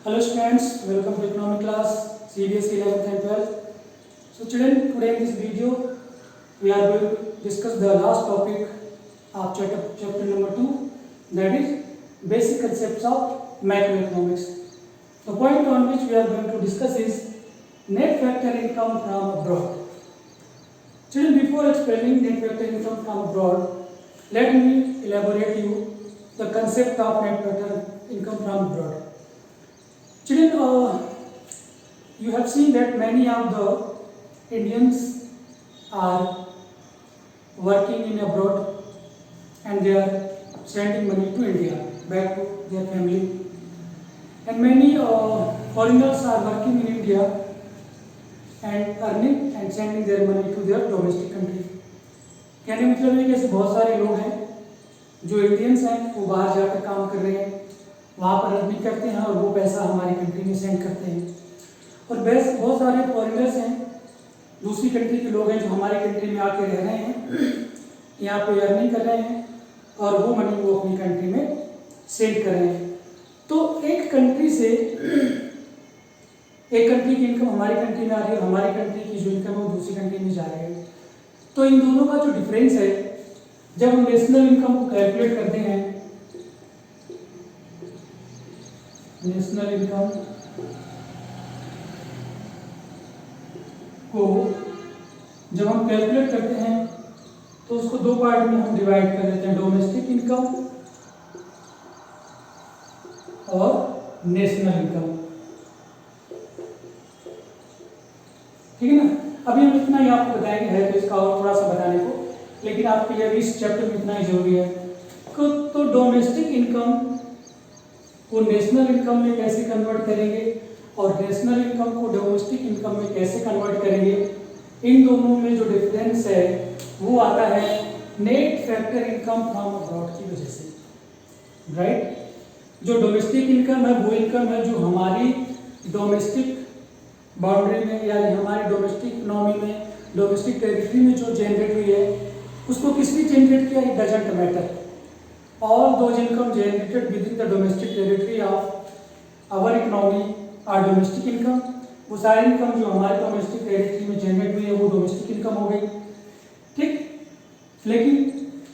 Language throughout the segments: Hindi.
Hello students, welcome to economic class CBSE 11th and 12th. So children, today in this video we are going to discuss the last topic of chapter number 2, that is basic concepts of macroeconomics. The point on which we are going to discuss is net factor income from abroad. Children, before explaining net factor income from abroad, let me elaborate you the concept of net factor income from abroad. Children, you have seen that many of the Indians are working in abroad and they are sending money to India, back to their family. And many foreigners are working in India and earning and sending their money to their domestic country. कहने का मतलब है कि ऐसे बहुत सारे लोग हैं जो इंडियंस हैं, वो बाहर जाकर काम कर रहे हैं, वहाँ पर अर्निंग करते हैं और वो पैसा हमारी कंट्री में सेंड करते हैं. और बहुत सारे फॉरेनर्स हैं, दूसरी कंट्री के लोग हैं जो हमारी कंट्री में आके रह रहे हैं, यहाँ पे अर्निंग कर रहे हैं और वो मनी वो अपनी कंट्री में सेंड कर रहे हैं. तो एक कंट्री से एक कंट्री की इनकम हमारी कंट्री में आ रही है और हमारी कंट्री की जो इनकम है वो दूसरी कंट्री में जा रही है. तो इन दोनों का जो डिफरेंस है, जब हम नेशनल इनकम को कैलकुलेट करते हैं, नेशनल इनकम को जब हम कैलकुलेट करते हैं तो उसको दो पार्ट में हम डिवाइड कर देते हैं, डोमेस्टिक इनकम और नेशनल इनकम. ठीक है ना. अभी हम इतना ही आपको बताएंगे, है तो इसका और थोड़ा सा बताने को, लेकिन आपके लिए इस चैप्टर में इतना ही जरूरी है. तो डोमेस्टिक इनकम को नेशनल इनकम में कैसे कन्वर्ट करेंगे और नेशनल इनकम को डोमेस्टिक इनकम में कैसे कन्वर्ट करेंगे, इन दोनों में जो डिफरेंस है वो आता है net factor income from abroad की वजह से. राइट. जो डोमेस्टिक इनकम है वो इनकम है जो हमारी डोमेस्टिक बाउंड्री में यानी हमारे डोमेस्टिक इकोनॉमी में, डोमेस्टिक टेरिटरी में जो जनरेट हुई है, उसको किसने जनरेट किया, it doesn't matter. All those income generated within the domestic territory of our economy are domestic income. वो सारी इनकम जो हमारे डोमेस्टिक टेरिटरी में जनरेट हुई है वो डोमेस्टिक इनकम हो गई. ठीक. लेकिन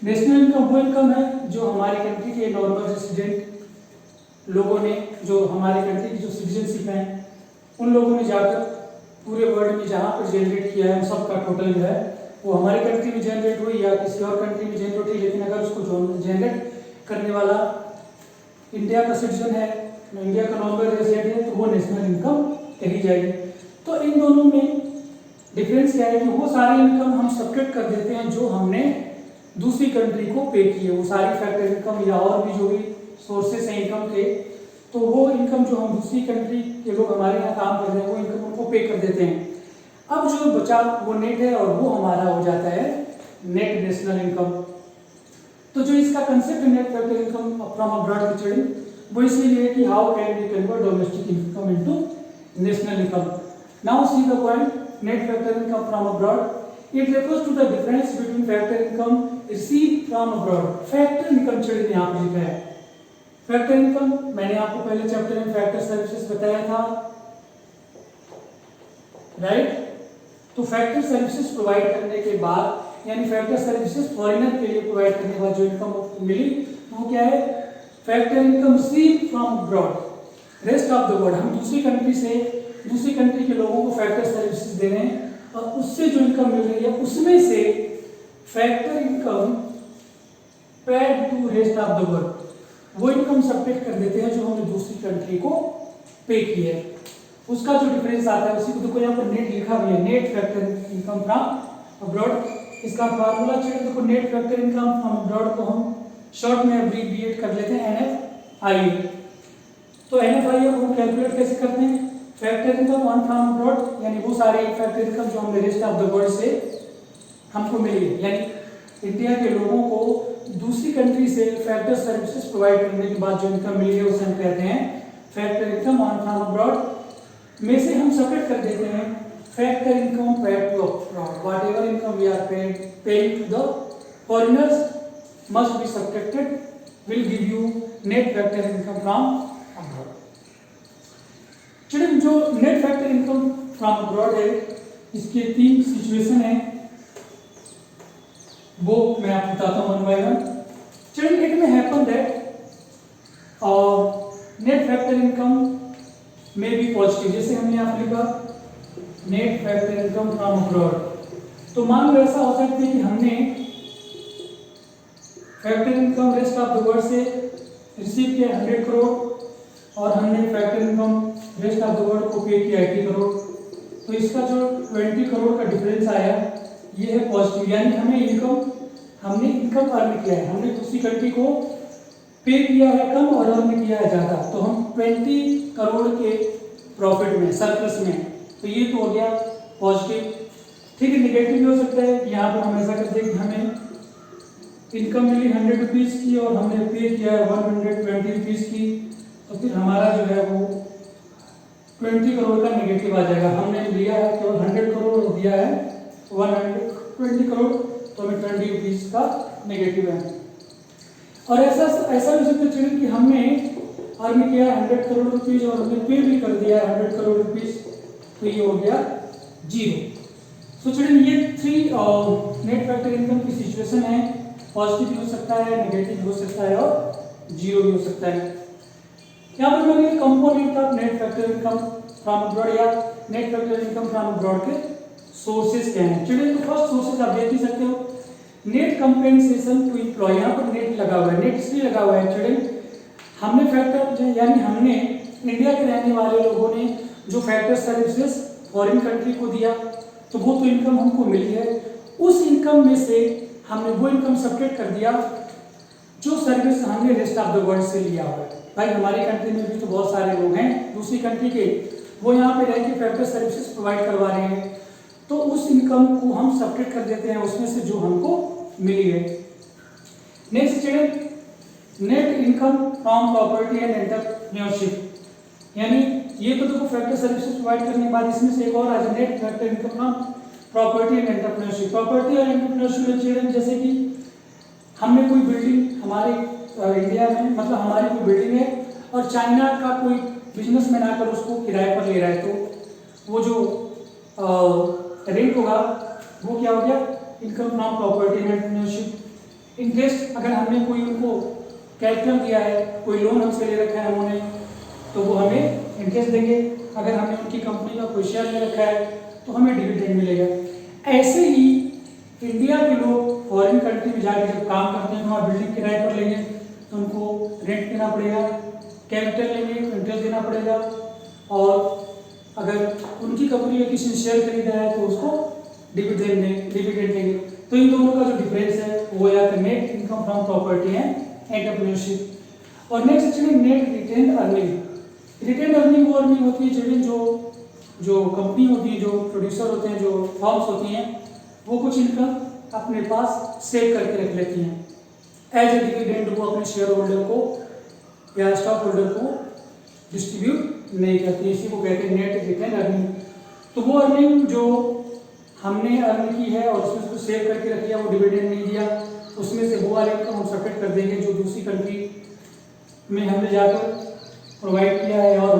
नेशनल इनकम वो इनकम है जो हमारी कंट्री के नॉर्मल रेसिडेंट लोगों ने, जो हमारे कंट्री की जो सिटीजनशिप है, उन लोगों ने जाकर पूरे वर्ल्ड में जहाँ पर जनरेट किया है उन सबका टोटल जो है वो हमारी कंट्री में जनरेट हुई या किसी और कंट्री में जनरेट हुई, लेकिन अगर उसको जो जनरेट करने वाला इंडिया का सिटीजन है, इंडिया का नॉर्मल रेसिडेंट है, तो वो नेशनल इनकम कही जाएगी. तो इन दोनों में डिफरेंस क्या है कि वो सारी इनकम हम सब्ट्रैक्ट कर देते हैं जो हमने दूसरी कंट्री को पे की है. वो सारी फैक्टर इनकम या और भी जो भी सोर्सेस हैं इनकम के, तो वो इनकम जो हम दूसरी कंट्री के लोग हमारे यहाँ काम कर रहे हैं वो इनकम उनको पे कर देते हैं. अब जो बचा वो नेट है और वो हमारा हो जाता है नेट नेशनल इनकम. तो जो इसका concept net factor income from abroad की चिल्ड्रन, वो इसलिए है कि how can we convert domestic income into national income. Now see the point net factor income from abroad. It refers to the difference between factor income received from abroad. Factor income children यहाँ पर लिखा है. फैक्टर इनकम मैंने आपको पहले चैप्टर में फैक्टर सर्विसेज बताया था. राइट. तो फैक्टर सर्विसेज प्रोवाइड करने के बाद, यानी फैक्टर सर्विसेज फॉरेनर के लिए प्रोवाइड करने के बाद जो इनकम मिली वो क्या है, factor income received from abroad rest of the world. हम दूसरी कंट्री के लोगों को फैक्टर सर्विसेज दे रहे हैं और उससे जो इनकम मिल रही है उसमें से factor income paid to rest of the world, वो इनकम सब्ट्रैक्ट कर देते हैं जो हमने दूसरी कंट्री को पे की है. उसका जो डिफरेंस आता है उसी को देखो यहाँ पर नेट लिखा भी है, net factor income from abroad. इसका फार्मूला चाहिए देखो, net factor income from abroad को हम शॉर्ट में अब्रीविएट कर लेते हैं NFIA. तो NFIA को हम कैलकुलेट कैसे करते हैं, factor income on from abroad, यानी वो सारे फैक्टर इनकम जो हमने रेस्ट ऑफ द वर्ल्ड से हमको मिली है, यानी इंडिया के लोगों को दूसरी कंट्री से फैक्टर सर्विसेज प्रोवाइड करने के बाद जो इनकम मिली है उसे हम कहते हैं factor income on from abroad. में से हम सेपरेट कर देते हैं factor income paid to abroad. Whatever income we are paying to the foreigners must be subtracted, will give you net factor income from abroad. जो net factor income from abroad है, इसके 3 सिचुएशन है, वो मैं आपको बताता हूँ वन बाय वन। चलिए, इट में happen that net factor income में बी पॉजिटिव, जैसे हमने यहाँ पे लिखा net factor income from abroad. तो मान लो ऐसा हो सकता है कि हमने factor income rest of the world से रिसीव किया 100 करोड़ और हमने factor income rest of the world को पे किया 80 करोड़। तो इसका जो 20 करोड़ का डिफरेंस आया ये है पॉजिटिव, यानी हमने इनकम अर्न किया है, हमने दूसरी कंट्री को पे किया है कम और अर्न किया है ज़्यादा, तो हम 20 करोड़ के प्रॉफिट में, सरप्लस में, तो ये तो हो गया पॉजिटिव। ठीक है, निगेटिव भी हो सकता है, यहाँ पर हम ऐसा करते हैं कि हमें इनकम मिली 100 रुपीज़ की और हमने पे किया है 120 रुपीज़ की, तो फिर हमारा जो है वो 20 करोड़ का नेगेटिव आ जाएगा। हमने लिया है केवल 100 करोड़ और दिया है 120 करोड़, तो हमें 20 रुपीज़ का नेगेटिव है। और ऐसा भी हो सकता है कि हमने अर्न किया 100 करोड़ रुपीज़ और हमने पे भी कर दिया 100 करोड़ रुपीज़, तो ये हो गया 0। सो चिल्ड्रन, ये 3 नेट फैक्टर इनकम की सिचुएशन है, पॉजिटिव भी हो सकता है, नेगेटिव भी हो सकता है और 0 भी हो सकता है। यहाँ पर मैंने component of net factor income from abroad या net factor income from abroad के सोर्सेज क्या हैं। चिल्ड्रन, तो फर्स्ट सोर्सेज आप देख ही सकते हो, नेट कंपेंसेशन टू एम्प्लॉय। यहाँ पर नेट लगा हुआ है, नेट इसलिए लगा हुआ है चिल्ड्रन, हमने फैक्टर यानी हमने इंडिया के रहने वाले लोगों ने जो फैक्टर सर्विसेज फॉरेन कंट्री को दिया, तो वो तो इनकम हमको मिली है, उस इनकम में से हमने वो इनकम सब्ट्रैक्ट कर दिया जो सर्विस हमने रेस्ट ऑफ द वर्ल्ड से लिया हुआ है। भाई हमारी कंट्री में भी तो बहुत सारे लोग हैं दूसरी कंट्री के, वो यहाँ पे रह के फैक्टर सर्विसेज प्रोवाइड करवा रहे हैं, तो उस इनकम को हम सब्ट्रैक्ट कर देते हैं उसमें से जो हमको मिली है। Next net income from property and entrepreneurship, यानी ये तो देखो फैक्टर सर्विसेज प्रोवाइड करने के बाद इसमें से एक और आ जाए net factor income from property and entrepreneurship. Property और एंटरप्रेन्योरशिप में चिल्ड्रन, जैसे कि हमने कोई बिल्डिंग हमारे इंडिया में, मतलब हमारी कोई बिल्डिंग है और चाइना का कोई बिजनेसमैन आकर उसको किराए पर ले रहा है, तो वो जो रेंट होगा वो क्या हो गया, income from property and entrepreneurship. Interest अगर हमने कोई उनको कैपिटल दिया है, कोई लोन हमसे ले रखा है उन्होंने, तो वो हमें इंटरेस्ट देंगे। अगर हमने उनकी कंपनी का कोई शेयर ले रखा है तो हमें डिविडेंड मिलेगा। ऐसे ही इंडिया के लोग फॉरेन कंट्री में जाकर जब काम करते हैं, वहाँ बिल्डिंग किराए पर लेंगे तो उनको रेंट देना पड़ेगा, कैपिटल लेंगे तो इंटरेस्ट देना पड़ेगा, और अगर उनकी कंपनी में किसी ने शेयर खरीदा है तो उसको डिविडेंड देंगे। तो इन दोनों का जो डिफरेंस है वो या तो net income from property and entrepreneurship. और next actually net retained earning. Retained earning वो अर्निंग होती है चिल्ड्रन जो कंपनी होती है, जो प्रोड्यूसर होते हैं, जो फर्म्स होती हैं, वो कुछ इनकम अपने पास सेव करके रख लेती हैं एज ए डिविडेंड, वो अपने शेयर होल्डर को या स्टॉक होल्डर को डिस्ट्रीब्यूट नहीं करती, इसी को कहते हैं नेट रिटेन अर्निंग। तो वो अर्निंग जो हमने अर्न की है और उसमें उसको सेव करके रख लिया, वो डिविडेंड नहीं दिया, उसमें से वो वाले इनकम हम सब्ट्रैक्ट कर देंगे जो दूसरी कंट्री में हमने जाकर प्रोवाइड किया है और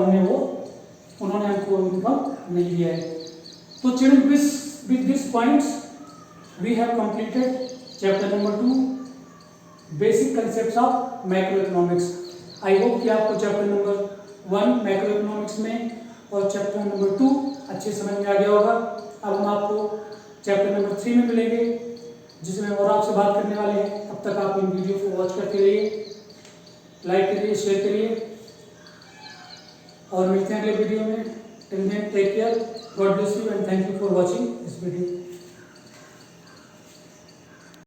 उन्होंने हमको इनकम नहीं दिया है। तो children, with this points we have completed chapter number 2 basic concepts of macro economics. I hope कि आपको चैप्टर नंबर 1 मैक्रो इकोनॉमिक्स में और चैप्टर नंबर 2 अच्छे समझ में आ गया होगा। अब हम आपको चैप्टर नंबर 3 में मिलेंगे जिसमें और आपसे बात करने वाले हैं। तब तक आप इन वीडियो को वॉच करते रहिए, लाइक करिए, शेयर करिए और मिलते हैं अगले वीडियो में। Till then take care, God bless you and thank you for watching this video.